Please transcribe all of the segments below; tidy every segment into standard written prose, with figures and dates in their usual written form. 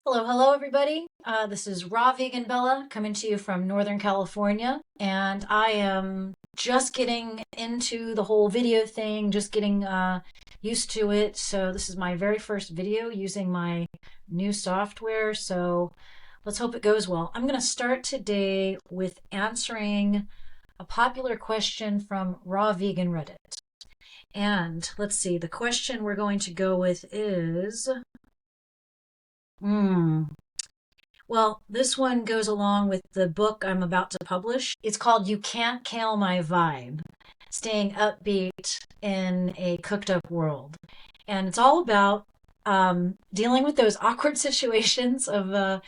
Hello, hello, everybody. This is Raw Vegan Bella coming to you from Northern California, and I am just getting into the whole video thing, just getting used to it. So, this is my very first video using my new software. So, let's hope it goes well. I'm going to start today with answering a popular question from Raw Vegan Reddit. And let's see, the question we're going to go with is. Hmm. Well, this one goes along with the book I'm about to publish. It's called You Can't Kale My Vibe, Staying Upbeat in a Cooked Up World. And it's all about dealing with those awkward situations of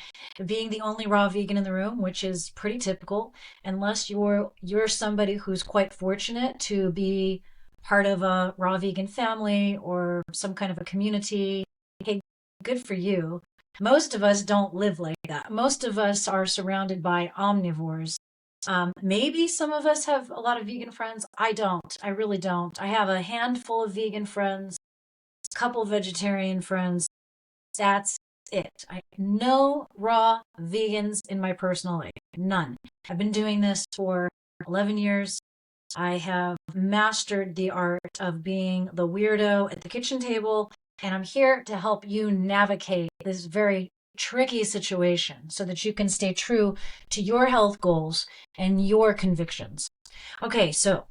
being the only raw vegan in the room, which is pretty typical, unless you're somebody who's quite fortunate to be part of a raw vegan family or some kind of a community. Hey, good for you. Most of us don't live like that. Most of us are surrounded by omnivores. Maybe some of us have a lot of vegan friends. I don't. I really don't. I have a handful of vegan friends, a couple vegetarian friends. That's it. No raw vegans in my personal life. None. I've been doing this for 11 years. I have mastered the art of being the weirdo at the kitchen table, and I'm here to help you navigate this very tricky situation so that you can stay true to your health goals and your convictions. Okay, so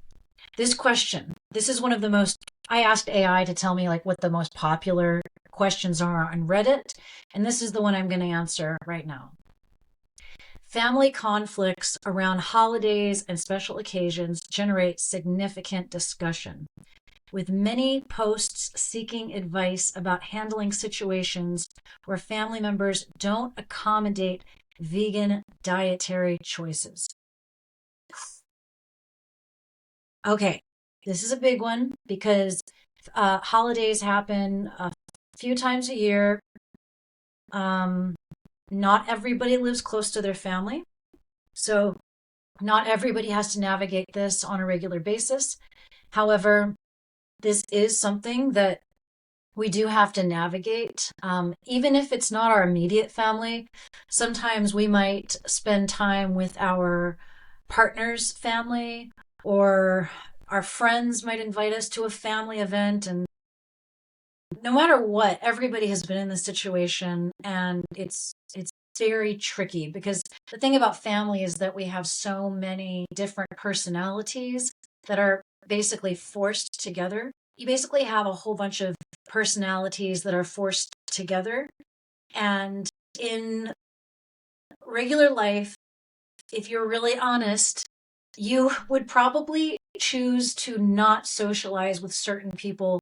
this question, this is one of the most, I asked AI to tell me like what the most popular questions are on Reddit, and this is the one I'm going to answer right now. Family conflicts around holidays and special occasions generate significant discussion, with many posts seeking advice about handling situations where family members don't accommodate vegan dietary choices. Okay, this is a big one because holidays happen a few times a year. Um, Not everybody lives close to their family. So not everybody has to navigate this on a regular basis. However, this is something that we do have to navigate. Even if it's not our immediate family, sometimes we might spend time with our partner's family, or our friends might invite us to a family event. And no matter what, everybody has been in this situation, and it's very tricky because the thing about family is that we have so many different personalities that are basically forced together. You basically have a whole bunch of personalities that are forced together. And in regular life, if you're really honest, you would probably choose to not socialize with certain people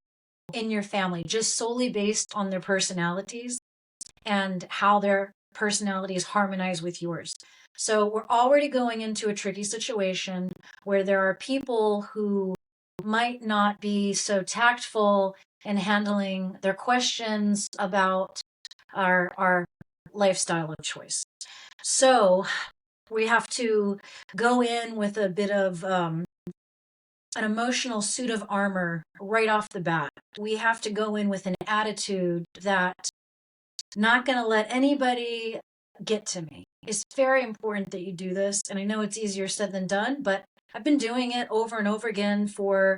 in your family just solely based on their personalities and how their personalities harmonize with yours. So we're already going into a tricky situation where there are people who might not be so tactful in handling their questions about our lifestyle of choice. So we have to go in with a bit of an emotional suit of armor right off the bat. We have to go in with an attitude that not going to let anybody get to me. It's very important that you do this. And I know it's easier said than done, but I've been doing it over and over again for,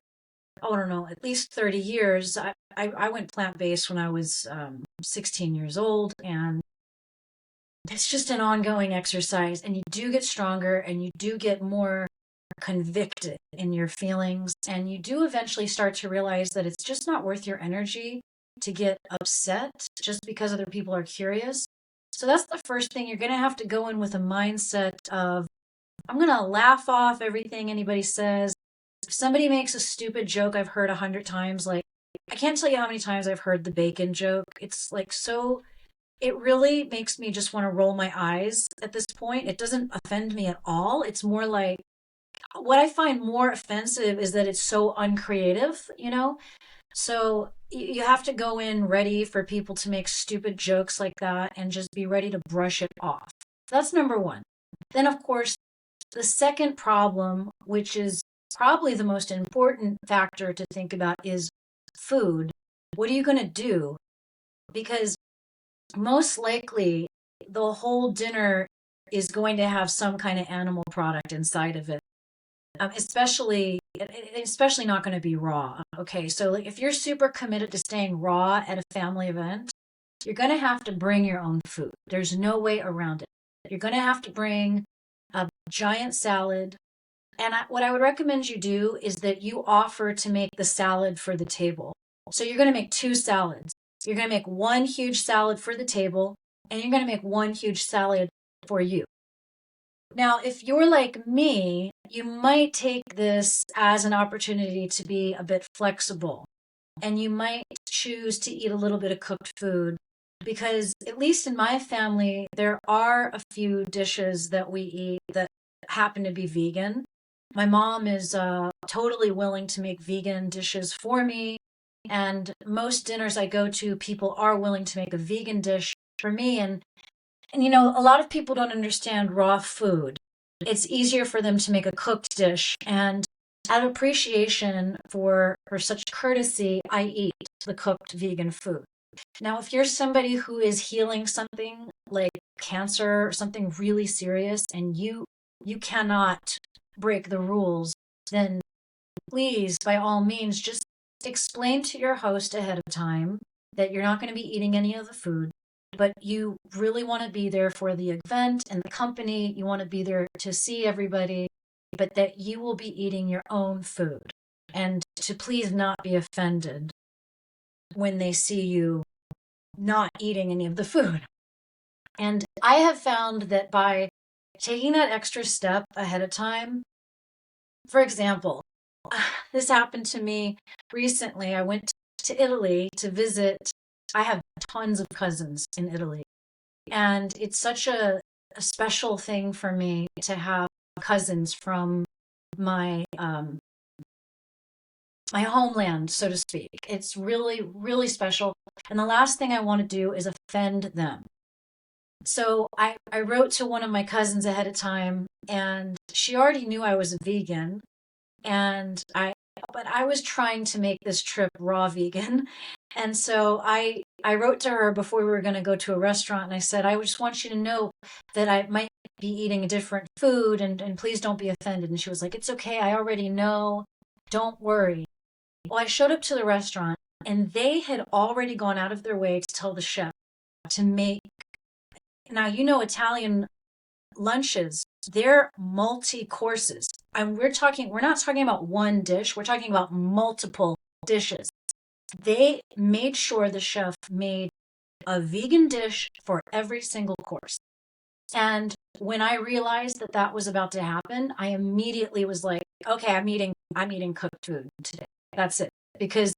oh, I don't know, at least 30 years. I went plant based when I was 16 years old. And it's just an ongoing exercise. And you do get stronger and you do get more convicted in your feelings. And you do eventually start to realize that it's just not worth your energy to get upset just because other people are curious. So that's the first thing. You're going to have to go in with a mindset of, I'm going to laugh off everything anybody says. If somebody makes a stupid joke I've heard 100 times, like, I can't tell you how many times I've heard the bacon joke. It's like so, it really makes me just want to roll my eyes at this point. It doesn't offend me at all. It's more like, what I find more offensive is that it's so uncreative, you know? So you have to go in ready for people to make stupid jokes like that and just be ready to brush it off. That's number one. Then, of course, the second problem, which is probably the most important factor to think about, is food. What are you going to do? Because most likely the whole dinner is going to have some kind of animal product inside of it. Especially not going to be raw. Okay, so like if you're super committed to staying raw at a family event, you're going to have to bring your own food. There's no way around it. You're going to have to bring a giant salad. And what I would recommend you do is that you offer to make the salad for the table. So you're going to make two salads. You're going to make one huge salad for the table, and you're going to make one huge salad for you. Now, if you're like me, you might take this as an opportunity to be a bit flexible, and you might choose to eat a little bit of cooked food because, at least in my family, there are a few dishes that we eat that happen to be vegan. My mom is totally willing to make vegan dishes for me, and most dinners I go to, people are willing to make a vegan dish for me. And a lot of people don't understand raw food. It's easier for them to make a cooked dish. And out of appreciation for such courtesy, I eat the cooked vegan food. Now, if you're somebody who is healing something like cancer or something really serious and you cannot break the rules, then please, by all means, just explain to your host ahead of time that you're not going to be eating any of the food, but you really want to be there for the event and the company. You want to be there to see everybody, but that you will be eating your own food. And to please not be offended when they see you not eating any of the food. And I have found that by taking that extra step ahead of time, for example, this happened to me recently. I went to Italy to visit. I have tons of cousins in Italy. And it's such a special thing for me to have cousins from my my homeland, so to speak. It's really, really special. And the last thing I want to do is offend them. So I wrote to one of my cousins ahead of time, and she already knew I was a vegan. And but I was trying to make this trip raw vegan. And so I wrote to her before we were going to go to a restaurant, and I said, I just want you to know that I might be eating a different food, and please don't be offended. And she was like, it's okay. I already know. Don't worry. Well, I showed up to the restaurant, and they had already gone out of their way to tell the chef to make. Now, Italian lunches, they're multi-courses. And we're not talking about one dish, we're talking about multiple dishes. They made sure the chef made a vegan dish for every single course. And when I realized that that was about to happen, I immediately was like, okay, I'm eating cooked food today. That's it. Because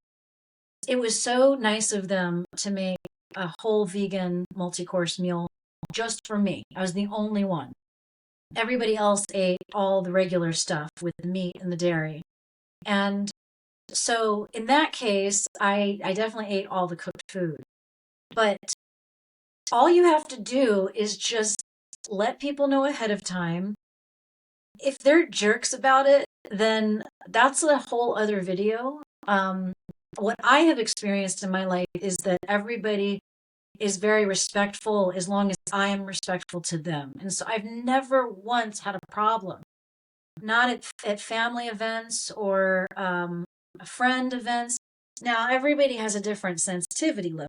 it was so nice of them to make a whole vegan multi-course meal just for me. I was the only one. Everybody else ate all the regular stuff with the meat and the dairy. And so in that case, I definitely ate all the cooked food. But all you have to do is just let people know ahead of time. If they're jerks about it, then that's a whole other video. What I have experienced in my life is that everybody is very respectful as long as I am respectful to them. And so I've never once had a problem, not at family events or friend events. Now, everybody has a different sensitivity level.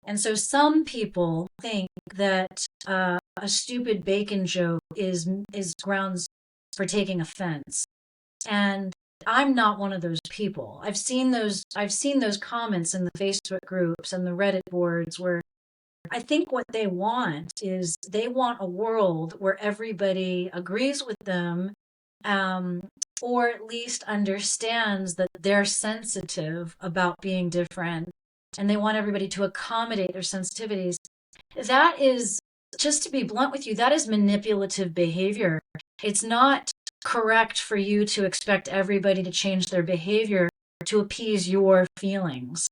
And so some people think that a stupid bacon joke is grounds for taking offense. And I'm not one of those people. I've seen those comments in the Facebook groups and the Reddit boards where I think what they want is they want a world where everybody agrees with them, or at least understands that they're sensitive about being different, and they want everybody to accommodate their sensitivities. That is, just to be blunt with you, that is manipulative behavior. It's not correct for you to expect everybody to change their behavior to appease your feelings.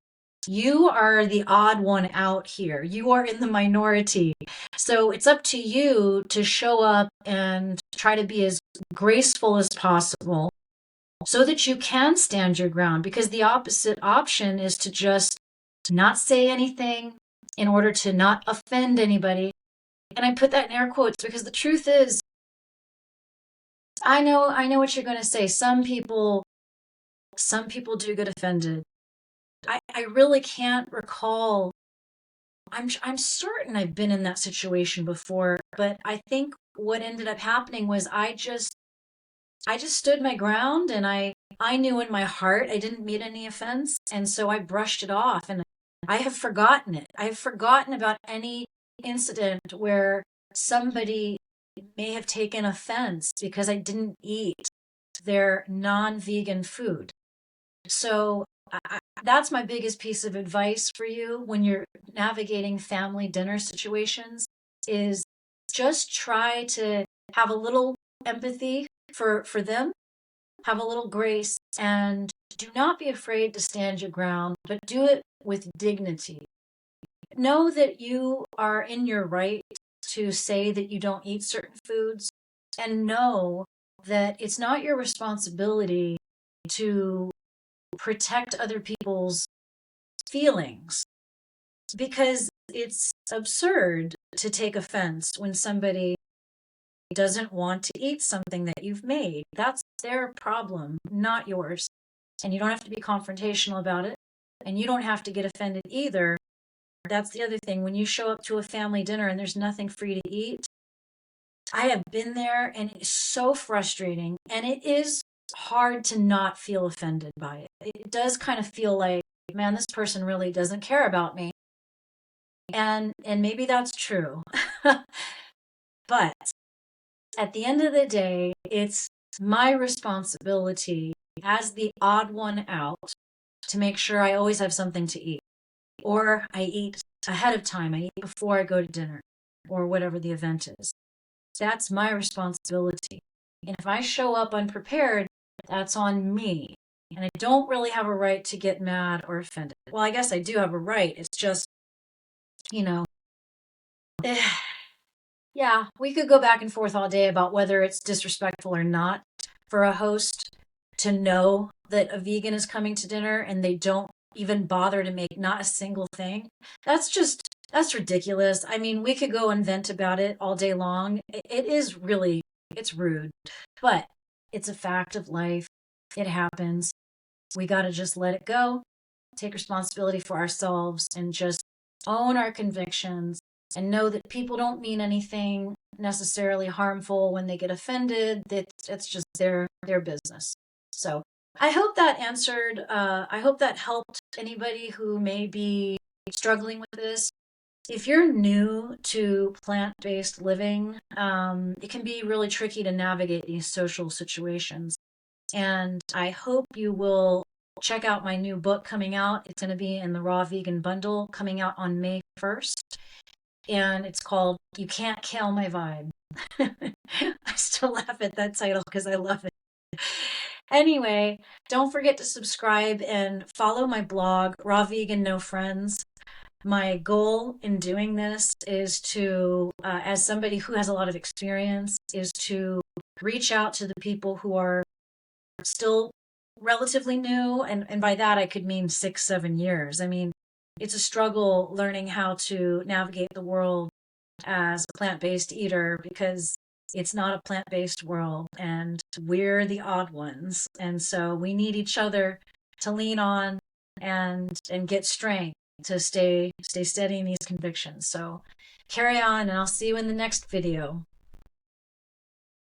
You are the odd one out here. You are in the minority. So it's up to you to show up and try to be as graceful as possible so that you can stand your ground, because the opposite option is to just not say anything in order to not offend anybody. And I put that in air quotes because the truth is, I know what you're going to say. Some people do get offended. I really can't recall. I'm certain I've been in that situation before, but I think what ended up happening was I just stood my ground, and I knew in my heart I didn't mean any offense, and so I brushed it off, and I have forgotten it. I have forgotten about any incident where somebody may have taken offense because I didn't eat their non-vegan food. So that's my biggest piece of advice for you when you're navigating family dinner situations is just try to have a little empathy for them, have a little grace, and do not be afraid to stand your ground, but do it with dignity. Know that you are in your right to say that you don't eat certain foods, and know that it's not your responsibility to protect other people's feelings, because it's absurd to take offense when somebody doesn't want to eat something that you've made. That's their problem, not yours. And you don't have to be confrontational about it. And you don't have to get offended either. That's the other thing. When you show up to a family dinner and there's nothing for you to eat, I have been there, and it is so frustrating. And it is hard to not feel offended by it. It does kind of feel like, man, this person really doesn't care about me. And maybe that's true. But at the end of the day, it's my responsibility as the odd one out to make sure I always have something to eat. Or I eat ahead of time. I eat before I go to dinner or whatever the event is. That's my responsibility. And if I show up unprepared, that's on me. And I don't really have a right to get mad or offended. Well, I guess I do have a right. It's just, you know, yeah, we could go back and forth all day about whether it's disrespectful or not for a host to know that a vegan is coming to dinner and they don't even bother to make not a single thing. That's ridiculous. I mean, we could go and vent about it all day long. It is really, it's rude, but it's a fact of life. It happens. We got to just let it go, take responsibility for ourselves, and just own our convictions and know that people don't mean anything necessarily harmful when they get offended. It's just their business. So I hope that answered, I hope that helped anybody who may be struggling with this. If you're new to plant-based living, it can be really tricky to navigate these social situations. And I hope you will check out my new book coming out. It's going to be in the Raw Vegan Bundle coming out on May 1st. And it's called You Can't Kale My Vibe. I still laugh at that title because I love it. Anyway, don't forget to subscribe and follow my blog, Raw Vegan No Friends. My goal in doing this is to, as somebody who has a lot of experience, is to reach out to the people who are still relatively new. And by that, I could mean 6-7 years. I mean, it's a struggle learning how to navigate the world as a plant-based eater because it's not a plant-based world and we're the odd ones. And so we need each other to lean on and get strength to stay steady in these convictions. So carry on, and I'll see you in the next video.